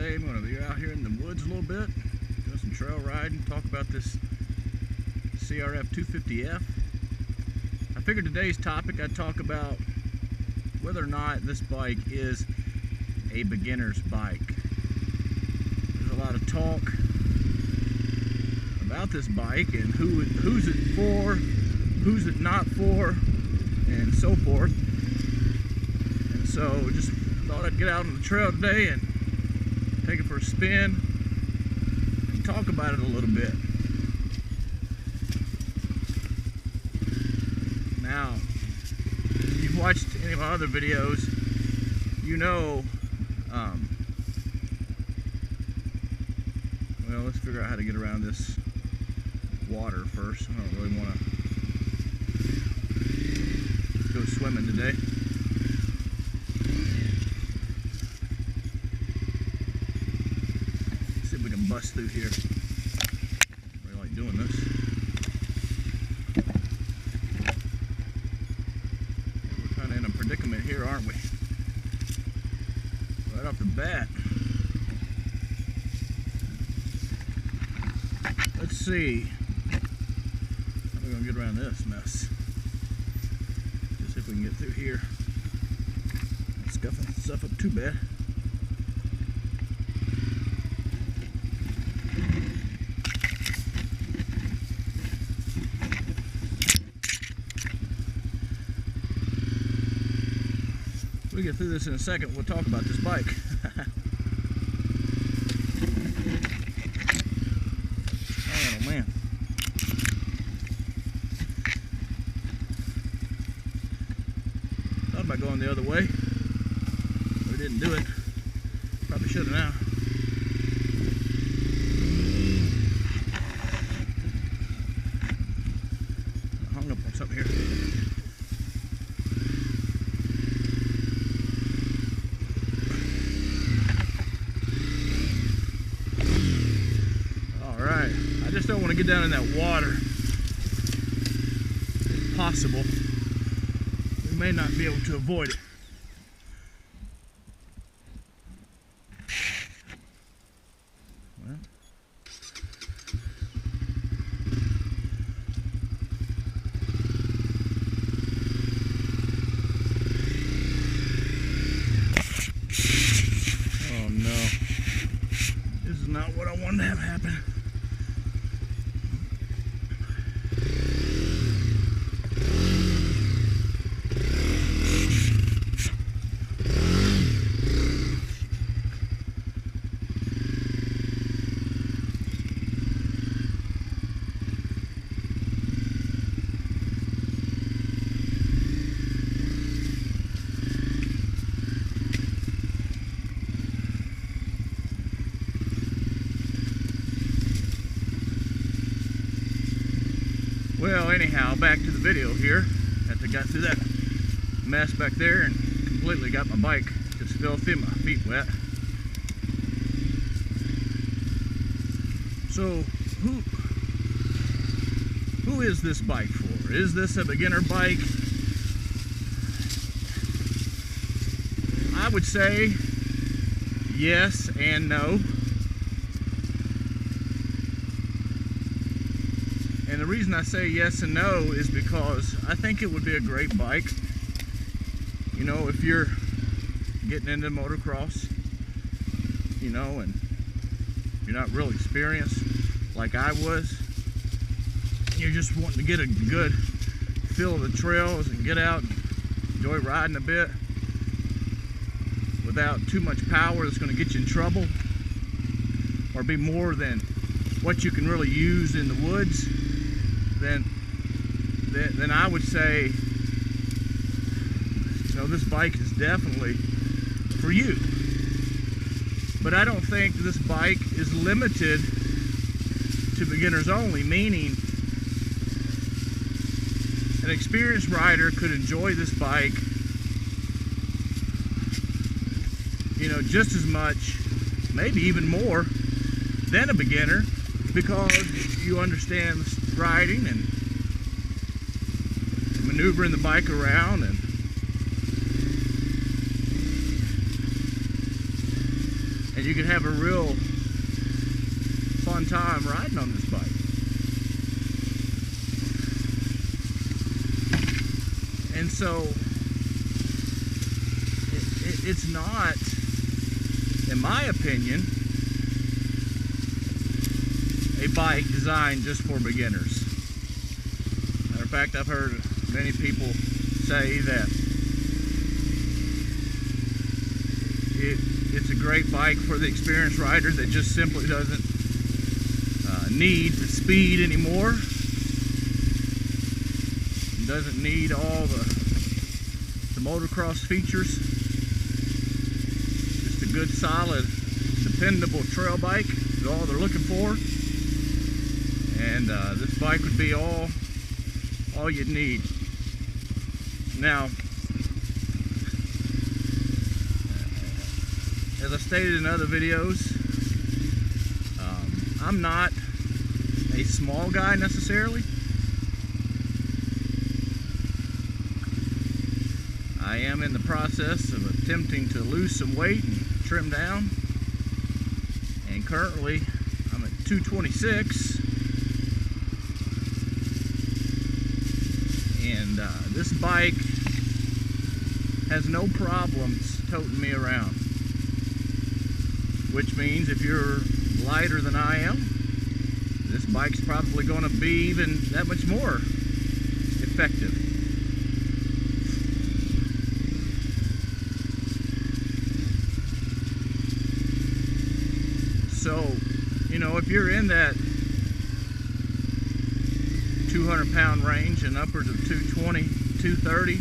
Today I'm going to be out here in the woods a little bit, doing some trail riding, talk about this CRF250F. I figured today's topic I'd talk about whether or not this bike is a beginner's bike. There's a lot of talk about this bike and who's it for, who's it not for, and so forth. And so just thought I'd get out on the trail today and take it for a spin and talk about it a little bit. Now, if you've watched any of my other videos, you know, well, let's figure out how to get around this water first. I don't really want to go swimming today. See if we can bust through here. I really like doing this. We're kind of in a predicament here, aren't we? Right off the bat. Let's see. How are we going to get around this mess? Just see if we can get through here. Not scuffing stuff up too bad. We'll get through this in a second. We'll talk about this bike. Oh man. Thought about going the other way. We didn't do it. Probably should have now. I hung up on something here. I just don't want to get down in that water. If possible, we may not be able to avoid it. Well, oh no, this is not what I wanted to have happen. Well, anyhow, back to the video here. After I got through that mess back there and completely got my bike just filthy, my feet wet. So, who is this bike for? Is this a beginner bike? I would say yes and no. And the reason I say yes and no is because I think it would be a great bike. You know, if you're getting into motocross, you know, and you're not real experienced like I was, you're just wanting to get a good feel of the trails and get out and enjoy riding a bit without too much power that's going to get you in trouble or be more than what you can really use in the woods, then I would say, you know, this bike is definitely for you. But I don't think this bike is limited to beginners only, meaning an experienced rider could enjoy this bike, you know, just as much, maybe even more than a beginner, because you understand riding and maneuvering the bike around and and you can have a real fun time riding on this bike. And so it's not, in my opinion, a bike designed just for beginners. Matter of fact, I've heard many people say that it's a great bike for the experienced rider that just simply doesn't need the speed anymore. Doesn't need all the motocross features. Just a good, solid, dependable trail bike is all they're looking for. And this bike would be all you'd need. Now, as I stated in other videos, I'm not a small guy necessarily. I am in the process of attempting to lose some weight and trim down, and currently I'm at 226, and this bike has no problems toting me around, which means if you're lighter than I am, this bike's probably going to be even that much more effective. So, you know, if you're in that 200-pound range and upwards of 220, 230,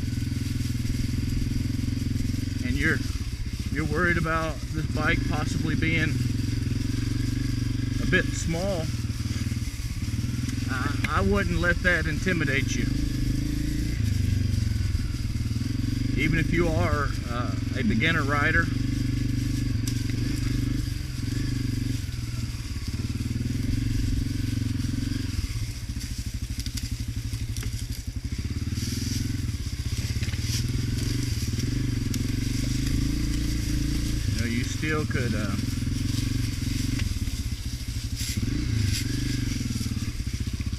and you're worried about this bike possibly being a bit small, I wouldn't let that intimidate you. Even if you are a beginner rider, you still could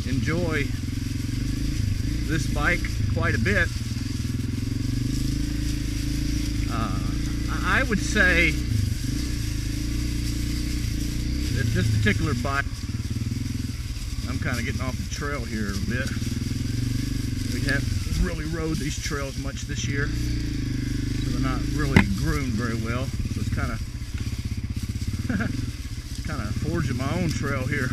enjoy this bike quite a bit. I would say that this particular bike, I'm kind of getting off the trail here a bit. We haven't really rode these trails much this year, so they're not really groomed very well. So it's kind of forging my own trail here.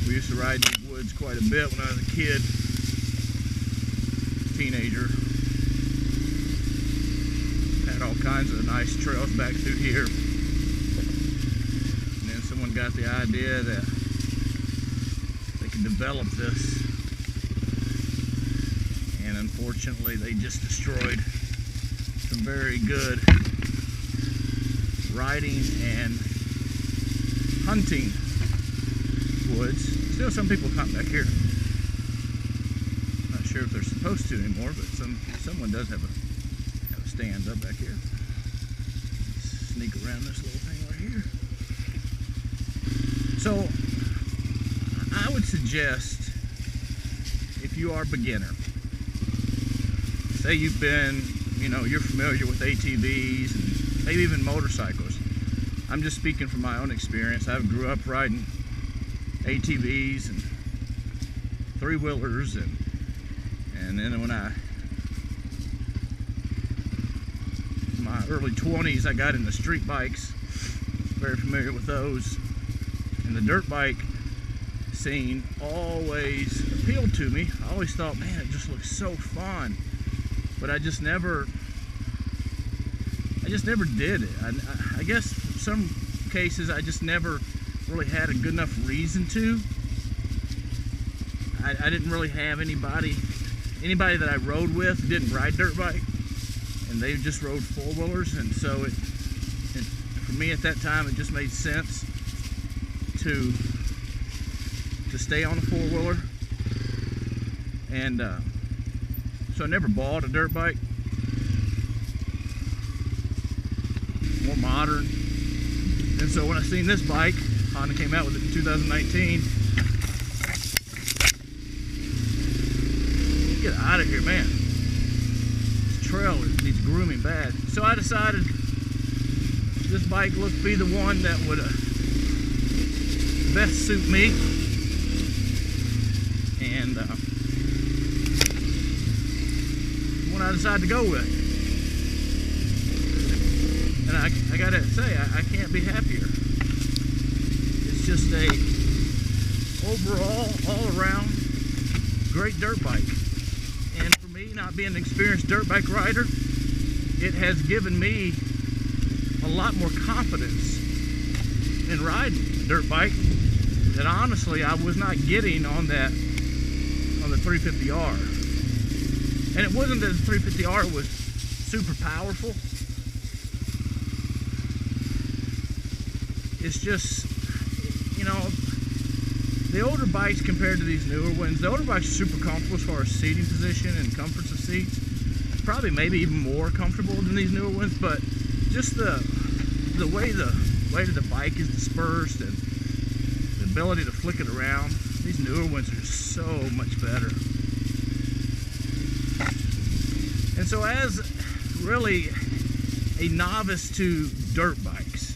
We used to ride these woods quite a bit when I was a kid, teenager. Had all kinds of nice trails back through here. And then someone got the idea that they could develop this. And unfortunately, they just destroyed some very good riding and hunting woods. Still, some people hunt back here. Not sure if they're supposed to anymore, but someone does have a stand up back here. Let's sneak around this little thing right here. So, I would suggest, if you are a beginner, say you've been, you're familiar with ATVs and maybe even motorcycles. I'm just speaking from my own experience. I grew up riding ATVs and three-wheelers, and then when in my early 20s, I got into street bikes. Very familiar with those. And the dirt bike scene always appealed to me. I always thought, man, it just looks so fun. But I just never did it. I guess in some cases I just never really had a good enough reason to. I didn't really have anybody that I rode with didn't ride dirt bike, and they just rode four-wheelers, and so for me at that time it just made sense to stay on a four-wheeler. And so I never bought a dirt bike. more modern. And so when I seen this bike, Honda came out with it in 2019. Get out of here, man. This trail needs grooming bad. So I decided this bike looked to be the one that would best suit me. And one I decided to go with. And I gotta say, I can't be happier. It's just a overall, all around great dirt bike. And for me, not being an experienced dirt bike rider, it has given me a lot more confidence in riding a dirt bike that honestly I was not getting on the 350R. And it wasn't that the 350R was super powerful. It's just, you know, the older bikes compared to these newer ones, the older bikes are super comfortable as far as seating position and comforts of seats. Probably maybe even more comfortable than these newer ones, but just the way the weight of the bike is dispersed and the ability to flick it around, these newer ones are just so much better. And so as really a novice to dirt bikes,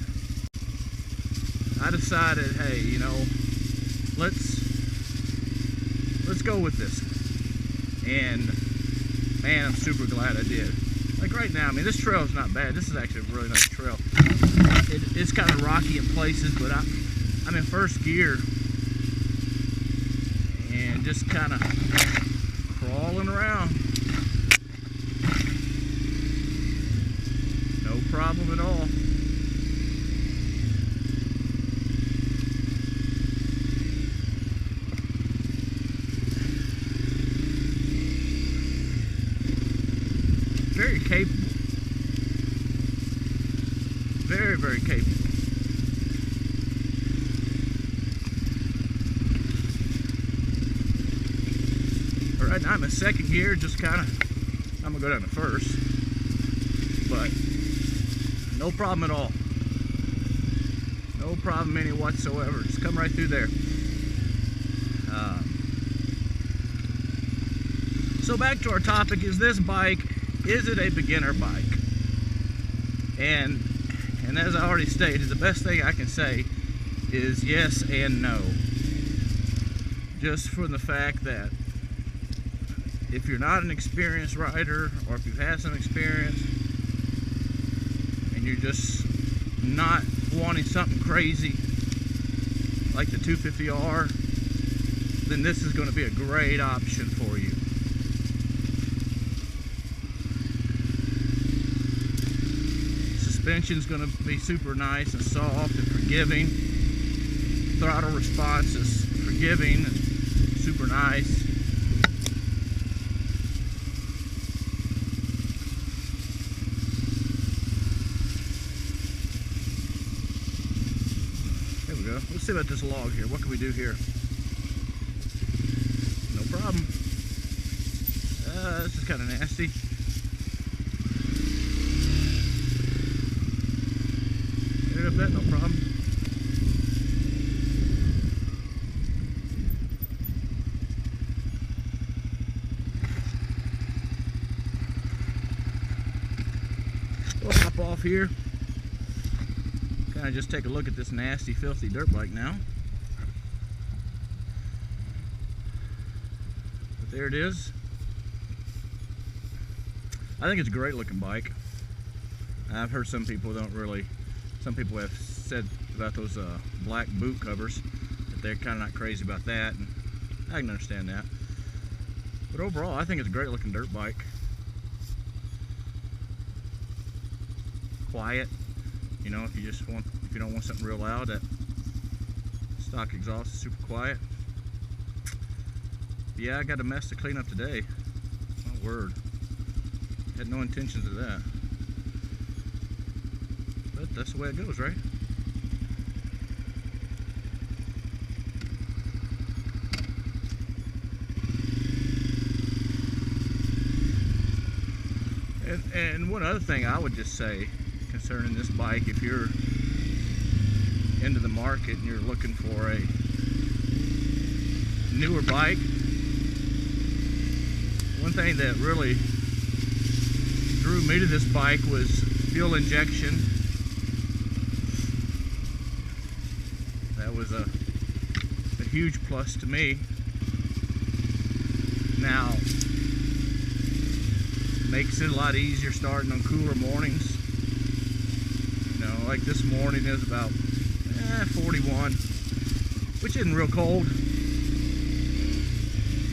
I decided, hey, you know, let's go with this. And man, I'm super glad I did. Like right now, I mean, this trail is not bad. This is actually a really nice trail. It's kind of rocky in places, but I'm in first gear and just kind of crawling around. No problem at all. Very capable. Very, very capable. All right, now I'm in second gear, just kind of, I'm gonna go down to first, but no problem at all. No problem any whatsoever. Just come right through there. So back to our topic, is this bike, is it a beginner bike? And as I already stated, the best thing I can say is yes and no. Just for the fact that if you're not an experienced rider, or if you've had some experience and you're just not wanting something crazy like the 250R, then this is going to be a great option for you. Suspension's going to be super nice and soft and forgiving. Throttle response is forgiving and super nice. There we go. Let's see about this log here. What can we do here? No problem. This is kind of nasty. Up that, no problem. We'll hop off here. Kind of just take a look at this nasty, filthy dirt bike now. But there it is. I think it's a great looking bike. I've heard some people have said about those black boot covers that they're kind of not crazy about that, and I can understand that. But overall, I think it's a great looking dirt bike. Quiet, you know, if you don't want something real loud, that stock exhaust is super quiet. Yeah, I got a mess to clean up today. My word. Had no intentions of that. But that's the way it goes, right? And one other thing I would just say, concerning this bike. If you're into the market and you're looking for a newer bike, one thing that really drew me to this bike was fuel injection. That was a huge plus to me. Now, makes it a lot easier starting on cooler mornings. You know, like this morning is about 41, which isn't real cold,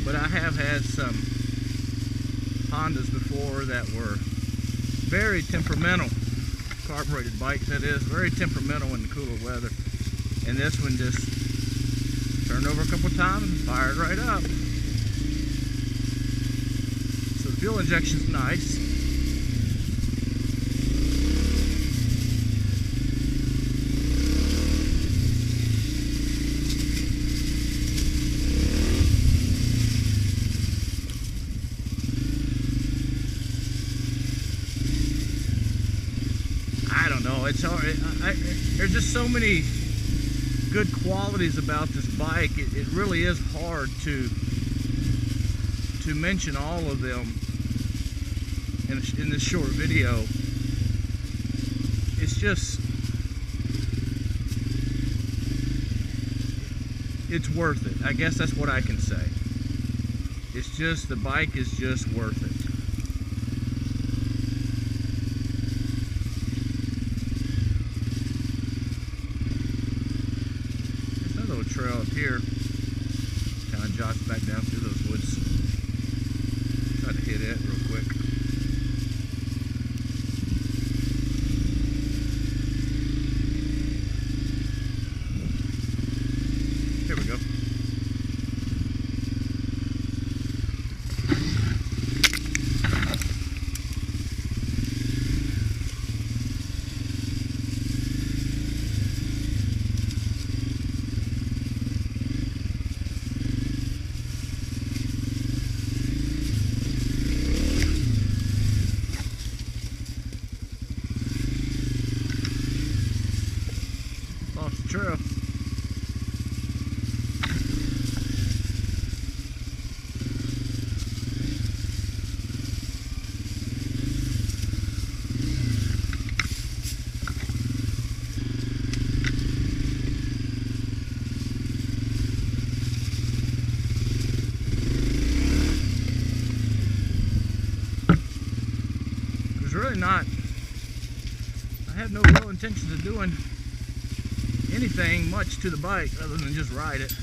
but I have had some Hondas before that were very temperamental, carbureted bikes that is, very temperamental in the cooler weather, and this one just turned over a couple times and fired right up. So the fuel injection's nice. I don't know, it's hard. There's just so many good qualities about this bike. It really is hard to mention all of them in this short video. It's just, it's worth it. I guess that's what I can say. It's just, the bike is just worth it. Trail up here, kind of jots back down through those woods. Try to hit it real quick. Here we go. Trail. There's really not, I have no real intentions of doing anything much to the bike other than just ride it.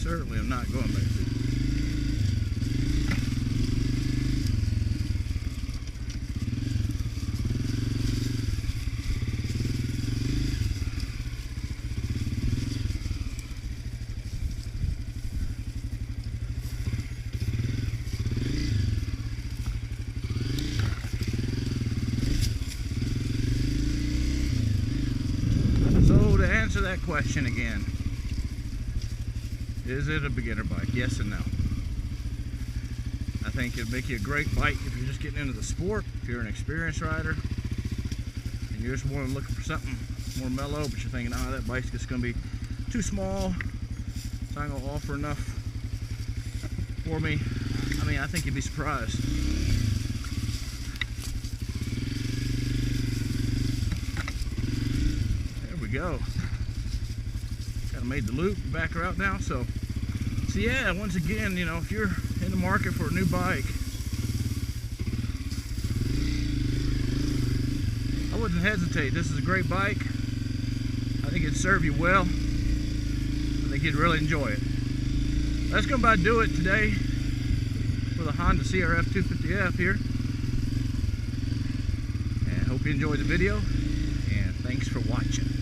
Certainly I'm not going back through. So to answer that question again, is it a beginner bike? Yes and no. I think it'd make you a great bike if you're just getting into the sport, if you're an experienced rider, and you're just looking for something more mellow, but you're thinking, oh, that bike's just going to be too small, it's not going to offer enough for me. I mean, I think you'd be surprised. There we go. Kind of made the loop, back her out now. So yeah, once again, you know, if you're in the market for a new bike, I wouldn't hesitate. This is a great bike. I think it'd serve you well. I think you'd really enjoy it. That's going to about do it today for the Honda CRF250F here. And hope you enjoyed the video, and thanks for watching.